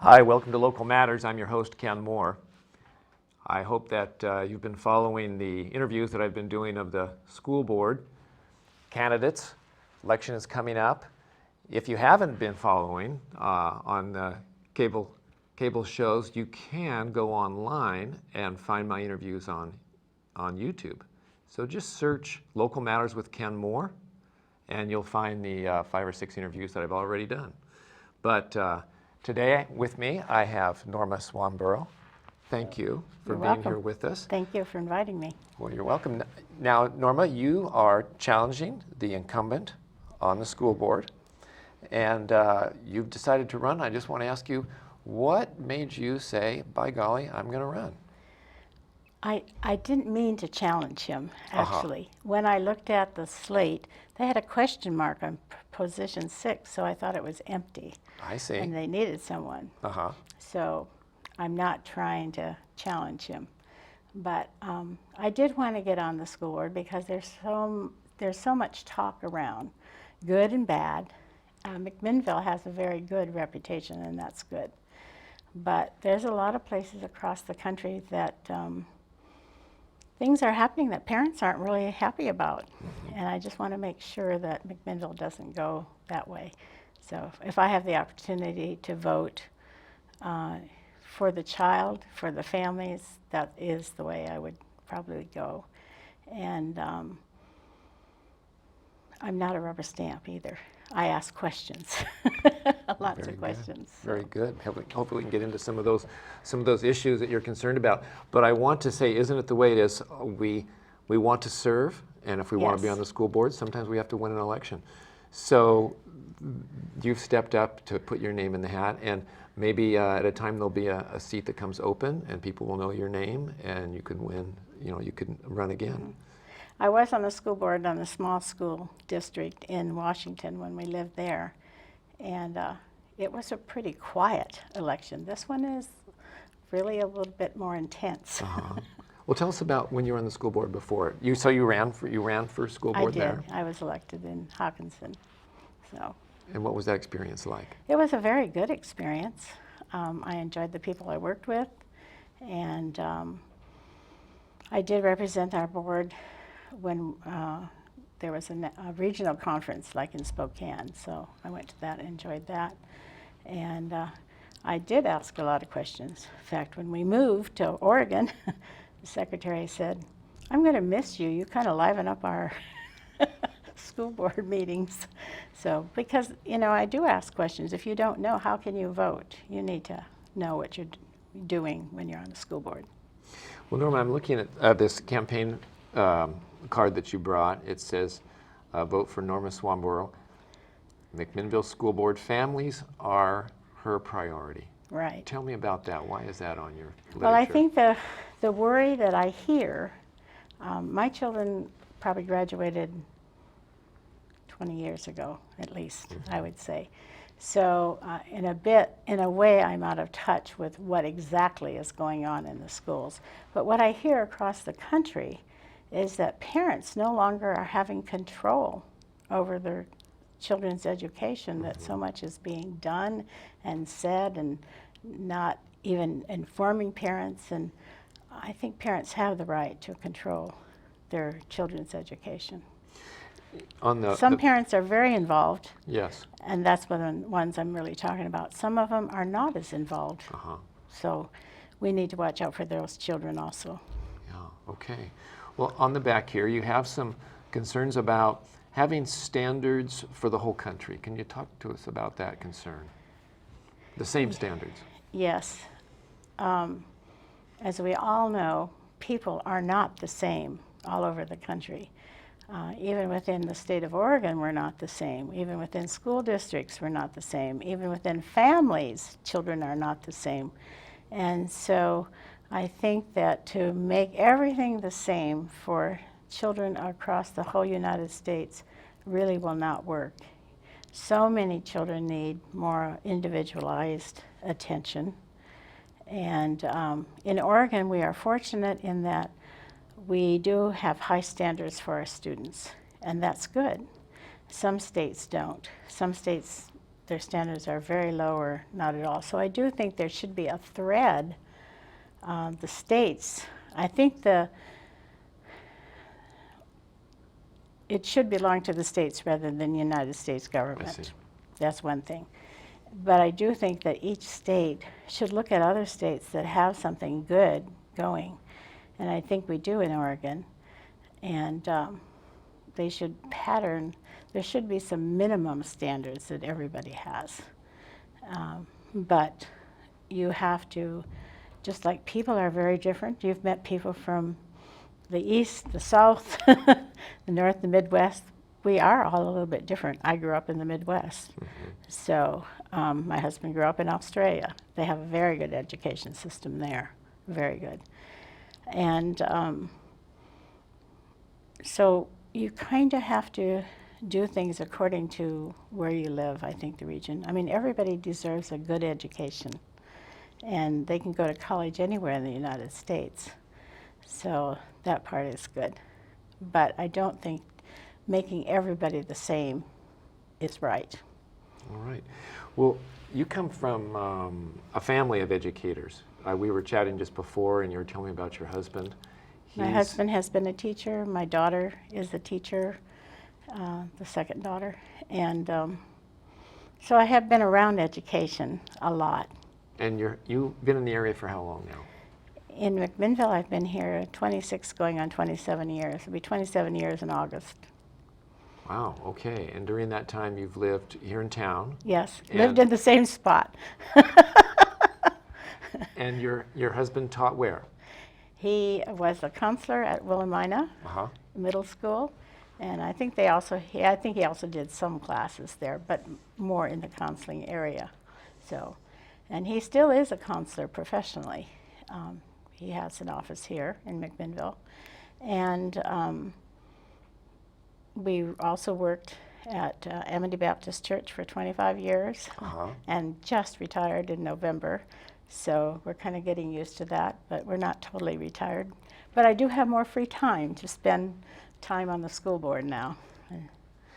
Hi, welcome to Local Matters. I'm your host, Ken Moore. I hope that you've been following the interviews that I've been doing of the school board candidates. Election is coming up. If you haven't been following on the cable shows, you can go online and find my interviews on YouTube. So just search Local Matters with Ken Moore, and you'll find the 5 or 6 interviews that I've already done. But today with me, I have Norma Swanborough. Thank you for being here with us. Thank you for inviting me. Well, you're welcome. Now, Norma, you are challenging the incumbent on the school board, and you've decided to run. I just want to ask you, what made you say, by golly, I'm going to run? I didn't mean to challenge him, actually. When I looked at the slate, they had a question mark on position 6, so I thought it was empty. I see. And they needed someone. So I'm not trying to challenge him. But I did want to get on the school board because there's so much talk around, good and bad. McMinnville has a very good reputation, and that's good. But there's a lot of places across the country that things are happening that parents aren't really happy about. And I just want to make sure that McMinnville doesn't go that way. So if I have the opportunity to vote for the child, for the families, that is the way I would probably go. And I'm not a rubber stamp either. I ask questions, lots of questions. Very good. Hopefully we can get into some of those issues that you're concerned about. But I want to say, isn't it the way it is? We want to serve, and if we want to be on the school board, sometimes we have to win an election. So you've stepped up to put your name in the hat, and maybe at a time there'll be a seat that comes open, and people will know your name, and you can win. You can run again. I was on the school board on a small school district in Washington when we lived there, and it was a pretty quiet election. This one is really a little bit more intense. Well, tell us about when you were on the school board before. So you ran for school board there? I did. I was elected in Hawkinson. So. And what was that experience like? It was a very good experience. I enjoyed the people I worked with, and I did represent our board when there was a regional conference like in Spokane, so I went to that and enjoyed that. And I did ask a lot of questions. In fact, when we moved to Oregon, the secretary said, I'm going to miss you. You kind of liven up our school board meetings. So, because, I do ask questions. If you don't know, how can you vote? You need to know what you're doing when you're on the school board. Well, Norma, I'm looking at this campaign card that you brought. It says, vote for Norma Swanborough. McMinnville School Board families are her priority. Right. Tell me about that. Why is that on your literature? Well, I think the worry that I hear, my children probably graduated 20 years ago, at least, I would say. So in a way, I'm out of touch with what exactly is going on in the schools. But what I hear across the country is that parents no longer are having control over their children's education, that so much is being done and said and not even informing parents. And I think parents have the right to control their children's education. Some parents are very involved. Yes. And that's one of the ones I'm really talking about. Some of them are not as involved. So we need to watch out for those children also. Yeah, okay. Well, on the back here, you have some concerns about having standards for the whole country. Can you talk to us about that concern? The same standards. Yes. As we all know, people are not the same all over the country. Even within the state of Oregon, we're not the same. Even within school districts, we're not the same. Even within families, children are not the same. And so I think that to make everything the same for children across the whole United States really will not work. So many children need more individualized attention. And in Oregon, we are fortunate in that we do have high standards for our students, and that's good. Some states don't. Some states their standards are very low or not at all. So I do think there should be a thread. The states, I think it should belong to the states rather than the United States government. I see. That's one thing. But I do think that each state should look at other states that have something good going. And I think we do in Oregon. And they should pattern, there should be some minimum standards that everybody has. But you have to, just like people are very different, you've met people from the East, the South, the North, the Midwest. We are all a little bit different. I grew up in the Midwest. Mm-hmm. So my husband grew up in Australia. They have a very good education system there, very good. And so you kind of have to do things according to where you live, I think, the region. I mean, everybody deserves a good education, and they can go to college anywhere in the United States. So that part is good. But I don't think making everybody the same is right. All right. Well, you come from a family of educators. We were chatting just before, and you were telling me about your husband. My husband has been a teacher. My daughter is a teacher, the second daughter. And so I have been around education a lot. And you've been in the area for how long now? In McMinnville, I've been here 26 going on 27 years. It'll be 27 years in August. Wow, okay. And during that time, you've lived here in town? Yes, And lived in the same spot. And your husband taught where? He was a counselor at Wilhelmina Uh-huh. Middle School, and I think he also did some classes there, but more in the counseling area. So, and he still is a counselor professionally. He has an office here in McMinnville, and we also worked at Amity Baptist Church for 25 years, Uh-huh. and just retired in November. So we're kind of getting used to that, but we're not totally retired. But I do have more free time to spend time on the school board now.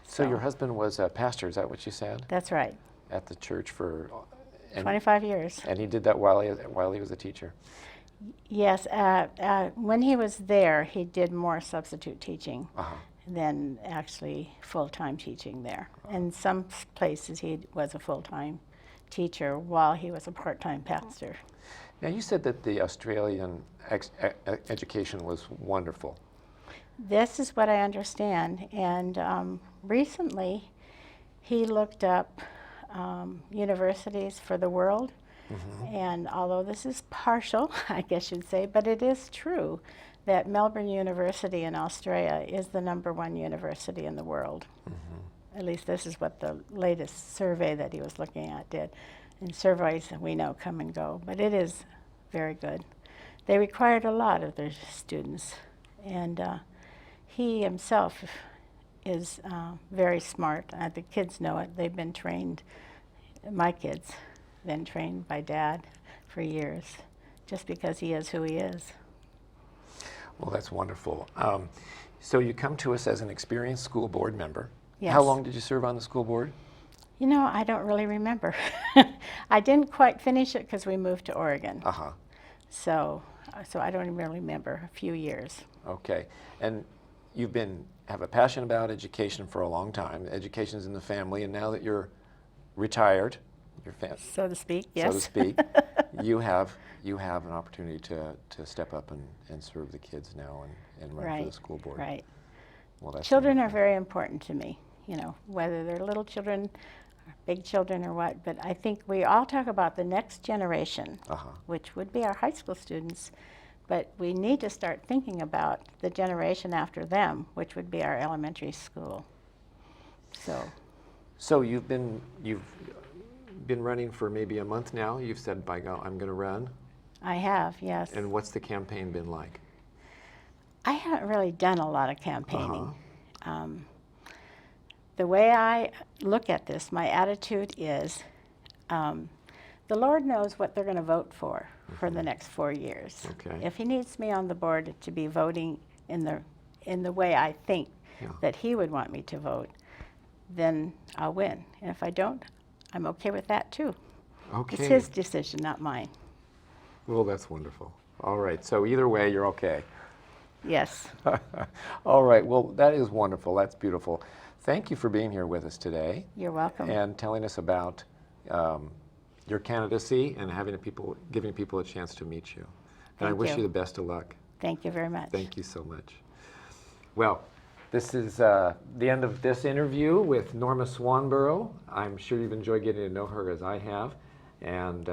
So your husband was a pastor, is that what you said? That's right. At the church for... 25 years. And he did that while he was a teacher? Yes. When he was there, he did more substitute teaching Uh-huh. than actually full-time teaching there. In some places, he was a full-time teacher while he was a part-time pastor. Now, you said that the Australian education was wonderful. This is what I understand. And recently, he looked up universities for the world. Mm-hmm. And although this is partial, I guess you'd say, but it is true that Melbourne University in Australia is the #1 university in the world. Mm-hmm. At least this is what the latest survey that he was looking at did. And surveys, we know, come and go, but it is very good. They required a lot of their students, and he himself is very smart. The kids know it. They've been trained, my kids, been trained by Dad for years, just because he is who he is. Well, that's wonderful. So you come to us as an experienced school board member. Yes. How long did you serve on the school board? You know, I don't really remember. I didn't quite finish it because we moved to Oregon. Uh-huh. So I don't really remember, a few years. Okay. And you've have a passion about education for a long time. Education's in the family, and now that you're retired, so to speak, yes. So to speak, you have an opportunity to step up and serve the kids now and run for the school board. Right. Well, that's children wonderful. are very important to me, you know, whether they're little children, or big children, or what. But I think we all talk about the next generation, Uh-huh. which would be our high school students. But we need to start thinking about the generation after them, which would be our elementary school. So you've been running for maybe a month now. You've said, by God, I'm going to run. I have, yes. And what's the campaign been like? I haven't really done a lot of campaigning. Uh-huh. The way I look at this, my attitude is, the Lord knows what they're going to vote for the next 4 years. Okay. If He needs me on the board to be voting in the way I think that He would want me to vote, then I'll win. And if I don't, I'm okay with that too. Okay. It's his decision, not mine. Well, that's wonderful. All right, so either way, you're okay. Yes. All right, well, that is wonderful. That's beautiful. Thank you for being here with us today You're welcome. and telling us about your candidacy and giving people a chance to meet you. And I Thank wish you. you the best of luck. Thank you very much. Thank you so much. Well, this is the end of this interview with Norma Swanborough. I'm sure you've enjoyed getting to know her as I have. And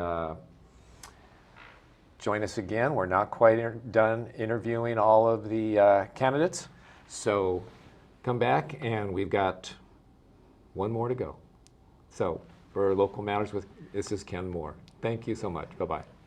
join us again. We're not quite done interviewing all of the candidates. So come back, and we've got one more to go. So for Local Matters, this is Ken Moore. Thank you so much. Bye-bye.